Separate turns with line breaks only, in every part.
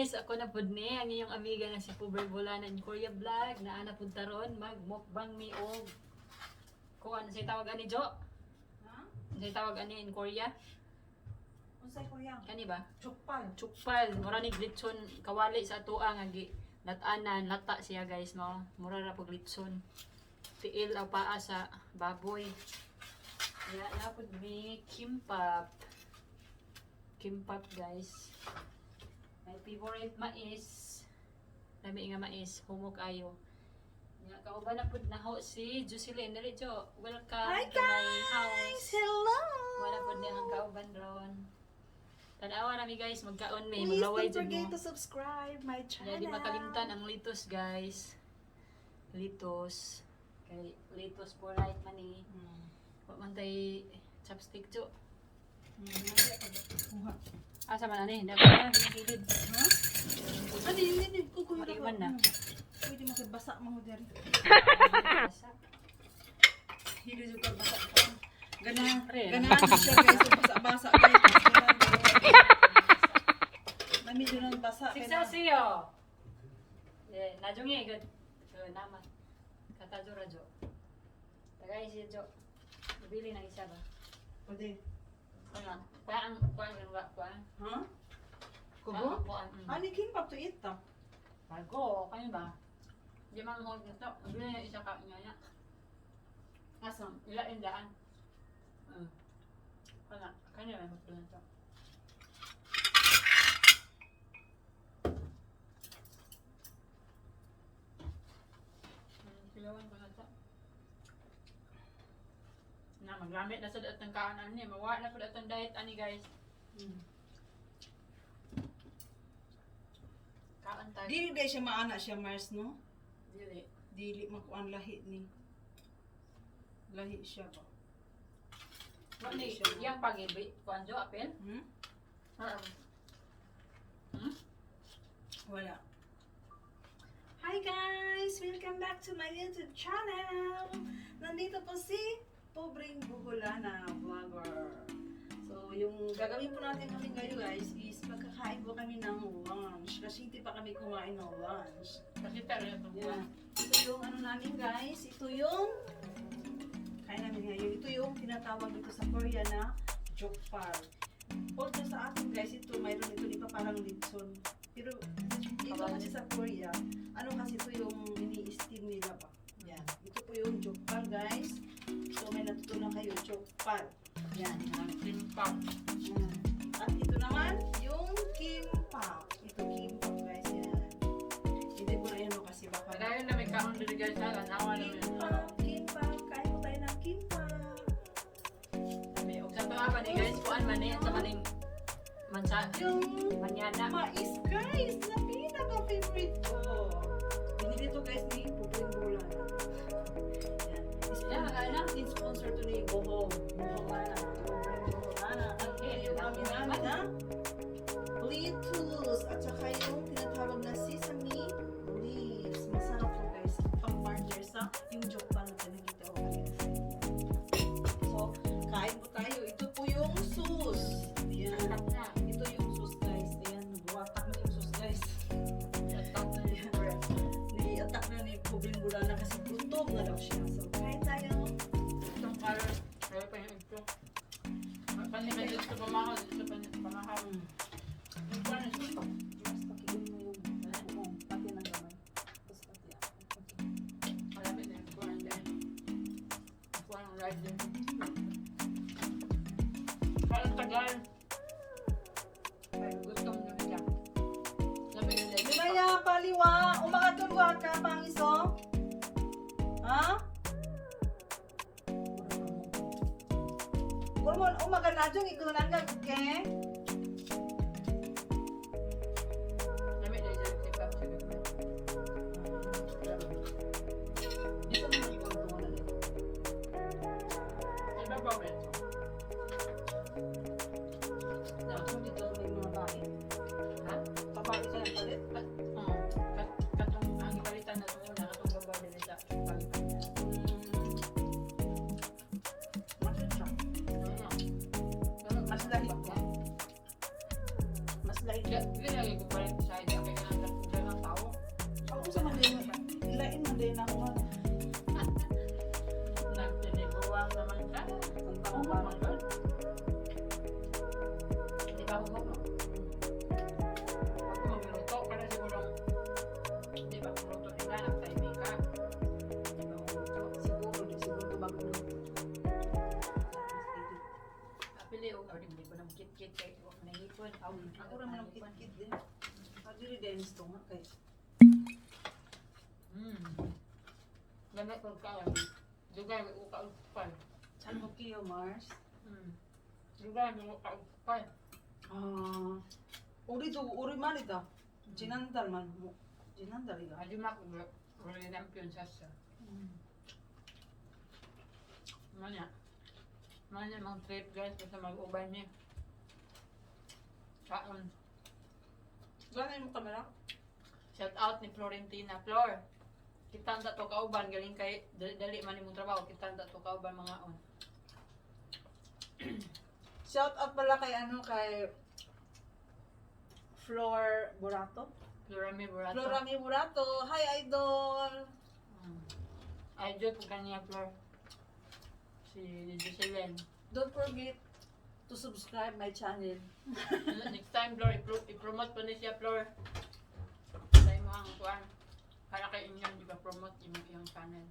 guys, ako na pud ni ang iyong amiga nga si Pobre Bulanan Korea Vlog na ana pud taron magmukbang mi og kuan say tawag ani Jo?
Ha?
Say tawag ani in Korea?
Unsay Korea?
Kani ba?
Chukpal.
Chukpal, mura ni glitson kawali sa atuang nga gi latanan, lata siya guys no. Mura ra pud glitson. Tiil aw paa sa baboy. Ya na pud mi kimbap. Kimbap guys. My favorite mais. Dami nga mais, humok ayo. Nga kauban na pud naho si Jocelyn dali Jo. Welcome
Hi
to my house.
Hello!
Wala pud ni ang kauban ron. Tanawa nami guys, magkaon may
Please
maglaway
don't
jud
forget
mo.
to subscribe my channel.
Di makalimtan ang litos guys. Litos. Kay litos for right man ni. Wa man tay chopstick Jo. Asa man ani? Dapat na gilid.
Ha? Ano yun? Kukuha
Maiwan na.
Pwede magbasa mo diri.
Basa.
Hindi juga basa. Ganahan
Rin.
siya guys. Basa-basa guys. Nami doon ang basa.
식사하세요. 네, 나중에 이거 남아 갖다 줘라 줘. 내가 이제 저 bili na isa ba?
Pwede.
Ano? Kuan kuan.
Ha?
Kubo?
Kubo?
Kuan.
Ani kimbap to eat ta.
Bago, kayo ba? Di man mo gusto. Bili na isa ka niya. Asam, ila indaan. Kana, kanya may magpunan to. Kilawan ko na to. Na magamit na sa daot ng kaanan niya. Mawa na po daot ng diet ani guys. Kaan tayo.
Dili day siya maana siya Mars no?
Dili.
Dili makuan lahi ni. Lahi siya ba?
Mani, yang pag-ibig. Kuan jo, apel?
Wala. Hi guys! Welcome back to my YouTube channel! Nandito po si Pobreng Buholana Vlogger. So, yung gagawin po natin kami ngayon guys is magkakain po kami ng lunch. Kasi hindi pa kami kumain ng lunch.
Kasi pero ito
Yeah. Ito yung ano namin guys. Ito yung kain namin ngayon. Ito yung tinatawag dito sa Korea na jokpal. Although sa atin guys, ito mayroon ito di pa parang litson. Pero dito kasi sa Korea, ano kasi ito yung ini-steam nila ba? Yan. Ito po yung jokpal guys. So may natutunan kayo, jokpal. Yan.
kimbap.
Yan. At ito naman, yung kimbap. Ito kimbap guys. Yan. Hindi ko na yan no, kasi baka
Dahil na may kaon dili guys sa nawa na may.
kimbap. Kain po tayo ng kimbap.
May og sa tuwa pa ni guys kuan man ni sa maning mansa
Yung
manyana.
mais guys, na pinaka-favorite ko. Binili to guys ni Pobreng Bulan. Yan.
Yeah, ano?
In-sponsor to ni Bohong. Bohongana. Pobreng Buholana.
Okay,
Yung kami namin na lettuce at saka yung tinatawag na sesame leaves. Masarap to guys. Pang-partner sa yung jokpal na pinagkita ko kanina. So, kain po tayo. Ito po yung sauce. Yan.
Na.
Ito yung sauce guys. Ayan, nagwatak na yung sauce guys. Ni-attack na ni Pobreng Bulana kasi gutom na daw siya. So, kain tayo.
Itong color. Kaya pa yung ito. Panimay dito sa pamahal. Dito sa pamahal. Yung kuan is ito.
Mas pakiin mo yung buong pati ng gamay. Tapos pati ako.
Malapit na yung kuan din. Kuan ang right din. Parang tagal. Gusto mo na siya. Sabi nila,
Lumaya, paliwa! Umakatulwa ka, pangiso? Ha? Kulmon, umaganadjong igunan ka, ke?
sabi nila, si Pap, sabi ko.
Dito mo ikaw ito na dito.
Iba ba ulit?
So, dito may mga bahay.
Ha?
Papalit ka ng palit?
Katong ang ipalitan na ito muna, katong baba nila sa pag.
Masad siya. Mas lahit ka. Mas lahit ka.
Lagi ko pa rin sa ida.
din ako.
Nagtinibuwang naman ka.
Ang
Oh
tama
my God. Di ba ako no? Ako magluto para siguro di ba magluto nila ng timing ka. Di ba magluto?
siguro bago na.
Apili o hindi ko nang kit-kit kay ko nangipon.
Ako naman ang kit-kit din. Dili din gusto nga kay.
Ganit ko ka. Dugay ko ka upan.
Saan mo kiyo, Mars?
Dugay mo ka upan.
Uri man ito. Jinandal man mo. Jinandal ito.
Adi mak ulo champion sasa. Manya. Manya mang trip guys basta mag-uban niya. Kaon.
Gano'n mo kamera?
Shout out ni Florentina. Flor, kita nda to kauban galing kay dali man imong trabaho, kita nda to kauban mga on.
Shout out pala kay Flor Burato.
Florami Burato.
Florami Burato. Hi, idol!
Idol po kaniya Flor. Si Jocelyn.
Don't forget to subscribe my channel.
Next time Flor, i-promote pa ni siya Flor. Sa mo ang kuan. Para kay inyo di ba promote yung channel.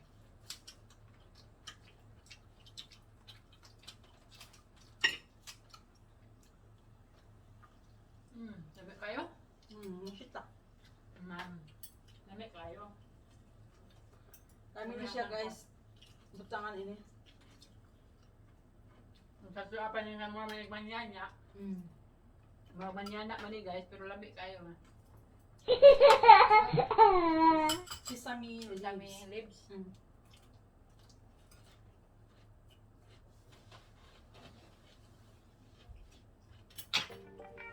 Sabi kayo?
Shita.
Ma'am. Nami kayo.
Kami na siya, guys. Butangan ini.
Sa suapan niyo nga mga manigmanyanya. Mga manyana man ni guys, pero labi kayo.
Sesame
Sesame
leaves.
lips.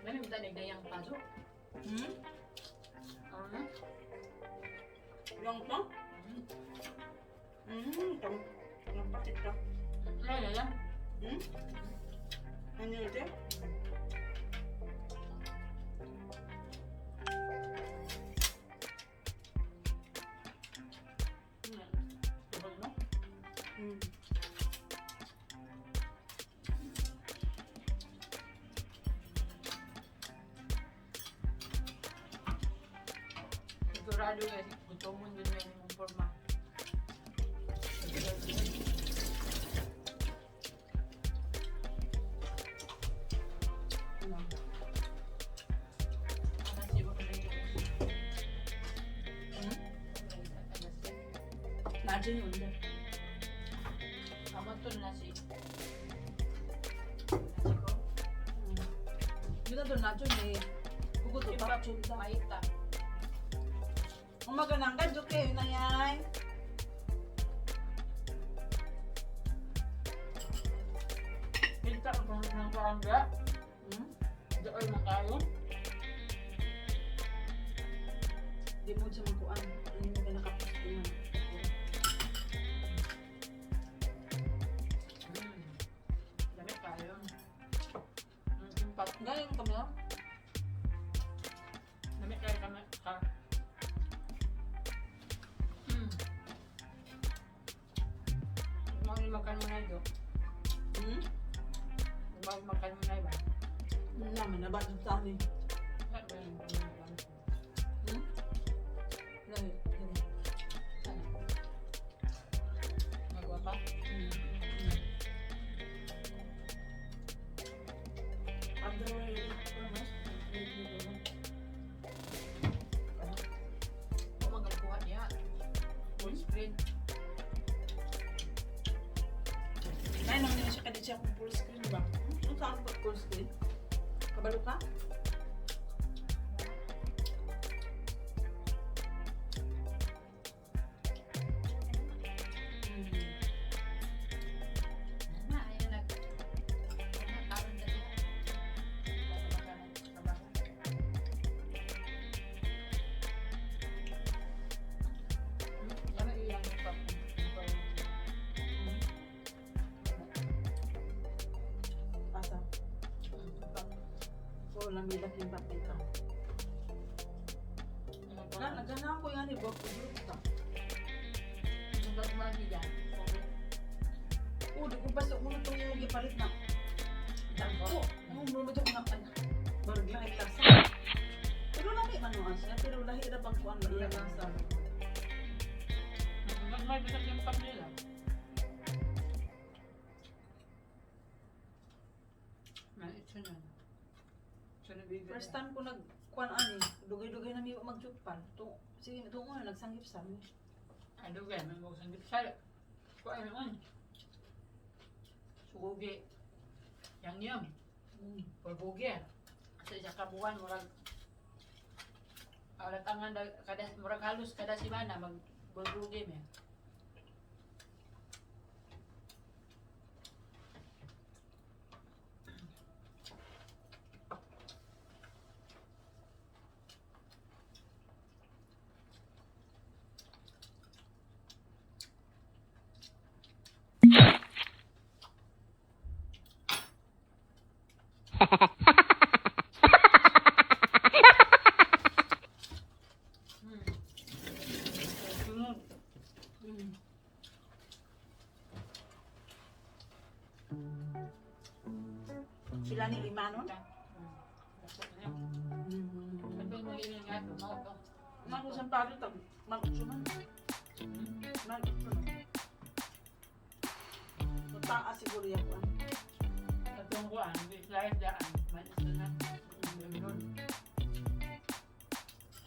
Nami mo tanig dayang paso. Ano?
Yung to? Itong. Yung pakit to.
Ay, ay, ay.
Ano ito?
Tubol mo? Sigurado guys, gutomon din yung forma.
Najin yun din.
Amat to nasi. Nasi ko.
Yun na doon najin eh. Guguto pa.
Kimbap, maita.
Umaga nang ka, Joke, yun na yan.
Kita ko ng karangga. Doon makayo.
Di mo siya magkuhan. Ano yung mga nakapustuhan.
Dami kayo. Kimbap.
Gano'n yung kamera?
Dami kayo kami. Mau makan mo na ito. Mau makan mo na ba?
Ano naman, nabadod sa akin. Lahi.
Magawa pa? Kung magawa niya. Full screen.
Ay, naman nila siya kadit siya kung full screen ba? Ang saan ba full screen? Kabalo ka?
Ayun nag. Karon dali. Dami iyan pa.
Asa? So, lamilak yung papita. Nagana ako yan, ibang pagluto ka.
pagmagi dyan.
Di ko basta mo itong gipalit na.
Tangko.
Mo ito nga pa. Barag lahi lasa. Pero lahi man mo siya, pero lahi na bang kuan lahi lasa.
May bisag yung pag nila. May ito na.
First time ko nagkuan ani, dugay-dugay na mi magjupal. To sige to nga nagsangip sa mi.
Ano ba? May mga sanggip sa kuha naman. Sugi. Yang yum. Pagbugi. Sa isa kabuan, murag alat angan kada murag halus kada simana magbulbugi me.
Sila ni Limanon. Mano sa pari tag magsuman. Taas siguro yan kuan.
Atong kuan, live daan, man ito na.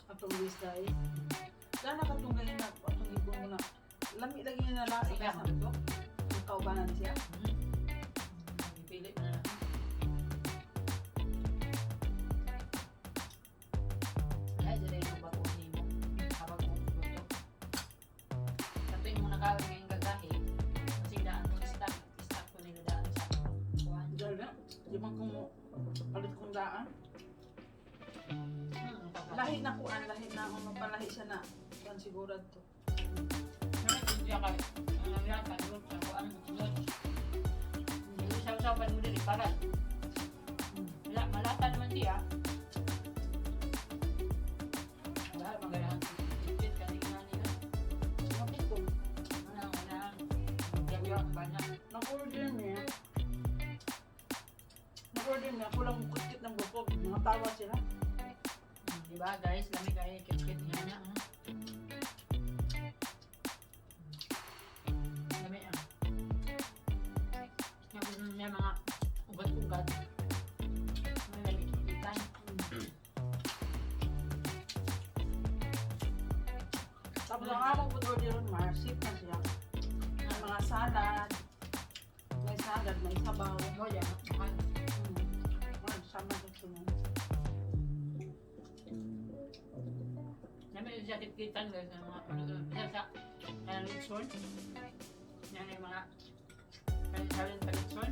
Atong list guys. Sana katunggalin na atong ibon mo na. Lami lagi na lasa ka sa ito. Kaubanan siya.
Pili na. Ay, dili yung bago ni mo. Habang mo luto. Kapag mo nakawin ngayong gagahi, kasi daan mo stock ko nila daan sa kuan.
Dala, di man kung palit kong daan. Lahi na kuan, lahi na kung mapalahi siya na. Kuan sigurad to.
Siya kay nangyari ka doon sa kuan mo. Hindi sa-usapan mo din para. Malata naman siya. Wala, magandang tipit kanina nila.
Mapit ko.
Wala. Gabi ang banyak.
Nag-order niya. Nag-order niya. Kulang kutkit ng bukog. Mga tawa sila.
Diba guys, lami kayo kit-kit niya niya. Lami ah. Yung niya mga ugat-ugat. May lagi kikitan.
Tapos ang among food order ron, marsip na siya. May mga salad. May salad, may sabaw.
Mo yan.
Sama sa sunod.
Lami yung siya kit-kitan guys. Ang mga sa litson. Yan yung mga salin pa litson.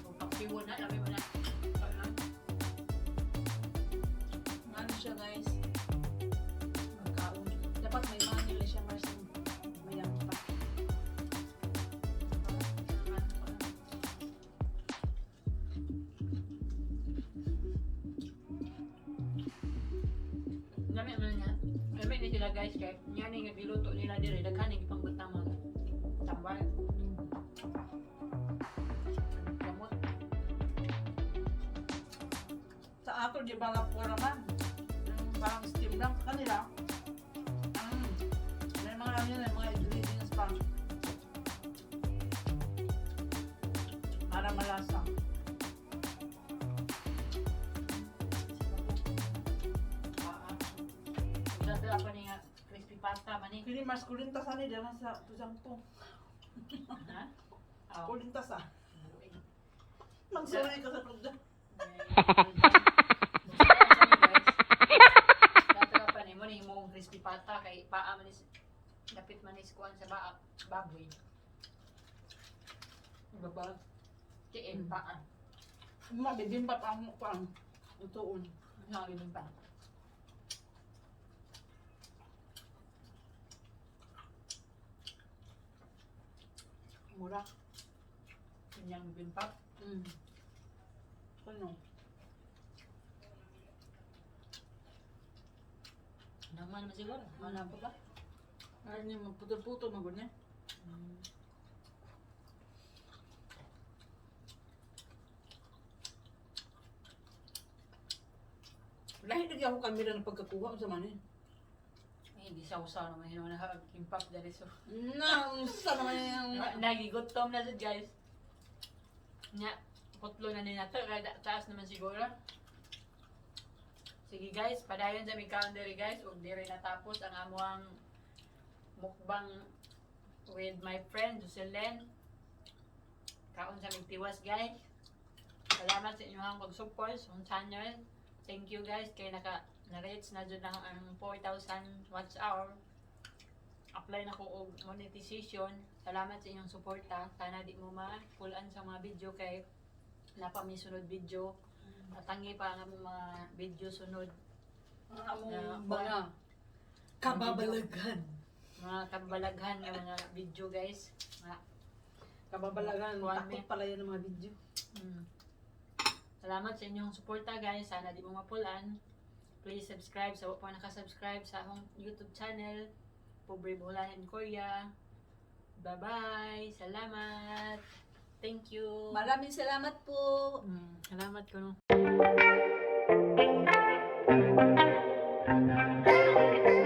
Kung pakiwo na, lami mo na.
Ano siya guys? Magkaon. Dapat may manila siya marsin. Mayang pa.
Lami man niya. Lami ni sila guys kay yan yung giluto nila dire daghan yung ipangbutang mga tambal. Kamot.
Sa ato, di ba nga po naman? Yung parang steam lang sa kanila. May mga ano yun, mga ingredients pa. Para malasa.
Dati ako niya crispy pasta man ni.
Kini mas kulintas ani dyan sa tusang po.
Ha? Aw.
Kulintas ah. Magsorry ka sa tudya.
Dati ka pa ni mo ni mo crispy pasta kay paa man is dapit man is kuan sa baboy. Baba. Tiin paa.
Mabibimbap ang pang utuon.
Nga din pa.
Mura.
Yung bimbap.
Ano?
Naman naman siguro. Mana pa ba?
Ayaw niya magputol-putol, magod niya. Lahit lagi ako kamera ng pagkakuha sa manin.
Hindi sa usaw naman yun na impact dari so.
Na, unsa naman yung...
Nagigutom na sad guys. Nya, putlo na din nato, kaya taas naman siguro. Sige guys, padayon sa may calendar guys, ug dire natapos ang amuang mukbang with my friend Jocelyn. Kaon sa migtiwas guys. Salamat sa inyong pag-support sa channel. Thank you guys kay na-reach na dyan ang 4,000 watch hour. Apply na ko og monetization. Salamat sa inyong suporta. Sana di mo ma-pullan sa mga video kay napamisunod video. Tangi pa ang mga video sunod.
Ang among
Na-
mga kababalaghan.
Mga kabalaghan ng mga video guys. Mga,
Kababalaghan,
Kuwan,
takot
me.
pala yan ng mga video.
Salamat sa inyong suporta guys. Sana di mo mapulan. Please subscribe sa pa nakasubscribe sa akong YouTube channel. Pobre Bulan in Korea. Bye-bye. Salamat. Thank you.
Maraming salamat po.
Salamat ko no.